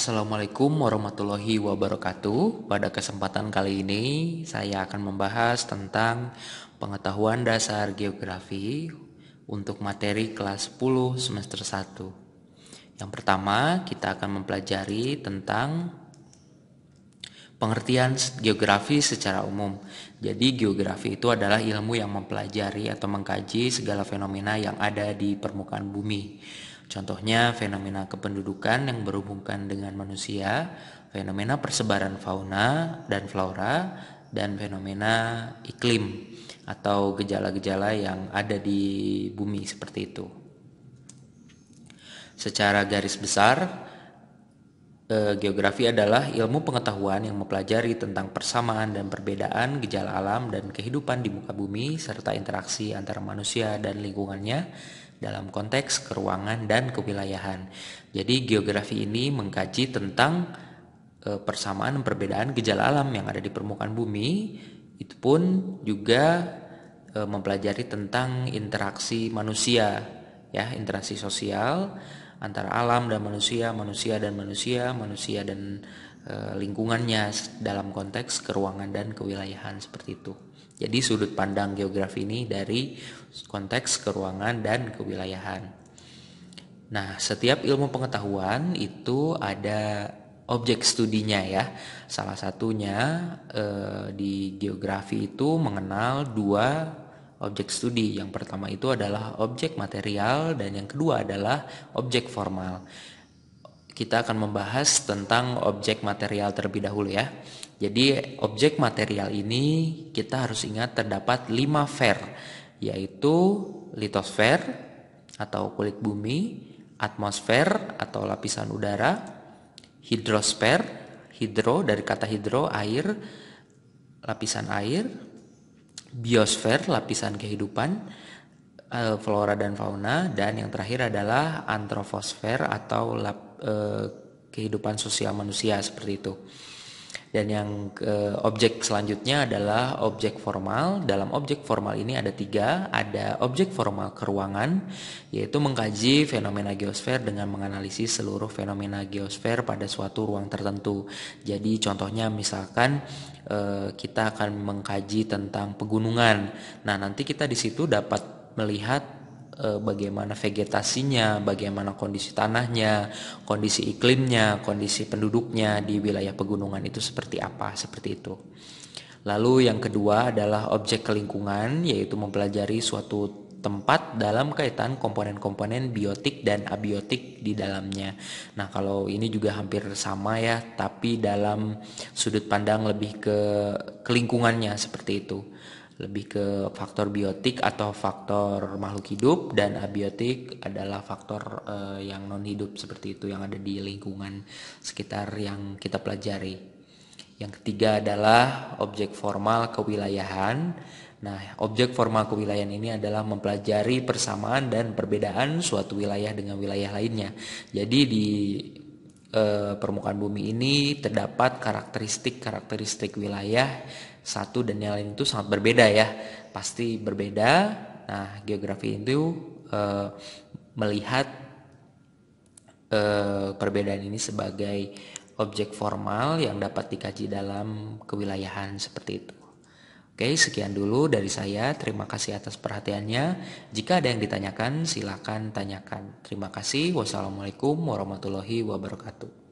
Assalamualaikum warahmatullahi wabarakatuh. Pada kesempatan kali ini saya akan membahas tentang pengetahuan dasar geografi untuk materi kelas 10 semester 1. Yang pertama, kita akan mempelajari tentang pengertian geografi secara umum. Jadi geografi itu adalah ilmu yang mempelajari atau mengkaji segala fenomena yang ada di permukaan bumi. Contohnya fenomena kependudukan yang berhubungan dengan manusia, fenomena persebaran fauna dan flora, dan fenomena iklim atau gejala-gejala yang ada di bumi seperti itu. Secara garis besar, geografi adalah ilmu pengetahuan yang mempelajari tentang persamaan dan perbedaan gejala alam dan kehidupan di muka bumi serta interaksi antara manusia dan lingkungannya dalam konteks keruangan dan kewilayahan. Jadi geografi ini mengkaji tentang persamaan dan perbedaan gejala alam yang ada di permukaan bumi. Itu pun juga mempelajari tentang interaksi manusia, ya, interaksi sosial antara alam dan manusia, manusia dan manusia, manusia dan lingkungannya dalam konteks keruangan dan kewilayahan seperti itu. Jadi sudut pandang geografi ini dari konteks keruangan dan kewilayahan. Nah, setiap ilmu pengetahuan itu ada objek studinya ya. Salah satunya di geografi itu mengenal dua objek studi. Yang pertama itu adalah objek material dan yang kedua adalah objek formal. Kita akan membahas tentang objek material terlebih dahulu ya. Jadi objek material ini kita harus ingat terdapat 5 sfer, yaitu litosfer atau kulit bumi, atmosfer atau lapisan udara, hidrosfer, hidro dari kata hidro air, lapisan air, biosfer lapisan kehidupan, flora dan fauna, dan yang terakhir adalah antroposfer atau kehidupan sosial manusia seperti itu. Dan yang objek selanjutnya adalah objek formal. Dalam objek formal ini ada 3. Ada objek formal keruangan, yaitu mengkaji fenomena geosfer dengan menganalisis seluruh fenomena geosfer pada suatu ruang tertentu. Jadi contohnya misalkan kita akan mengkaji tentang pegunungan. Nah, nanti kita di situ dapat melihat bagaimana vegetasinya, bagaimana kondisi tanahnya, kondisi iklimnya, kondisi penduduknya di wilayah pegunungan itu seperti apa, seperti itu. Lalu yang kedua adalah objek kelingkungan, yaitu mempelajari suatu tempat dalam kaitan komponen-komponen biotik dan abiotik di dalamnya. Nah, kalau ini juga hampir sama ya, tapi dalam sudut pandang lebih ke kelingkungannya seperti itu. Lebih ke faktor biotik atau faktor makhluk hidup, dan abiotik adalah faktor yang non hidup seperti itu yang ada di lingkungan sekitar yang kita pelajari. Yang ketiga adalah objek formal kewilayahan. Nah, objek formal kewilayahan ini adalah mempelajari persamaan dan perbedaan suatu wilayah dengan wilayah lainnya. Jadi di permukaan bumi ini terdapat karakteristik wilayah satu dan yang lain itu sangat berbeda ya, pasti berbeda. Nah, geografi itu melihat perbedaan ini sebagai objek formal yang dapat dikaji dalam kewilayahan seperti itu. Oke, sekian dulu dari saya. Terima kasih atas perhatiannya. Jika ada yang ditanyakan, silakan tanyakan. Terima kasih. Wassalamualaikum warahmatullahi wabarakatuh.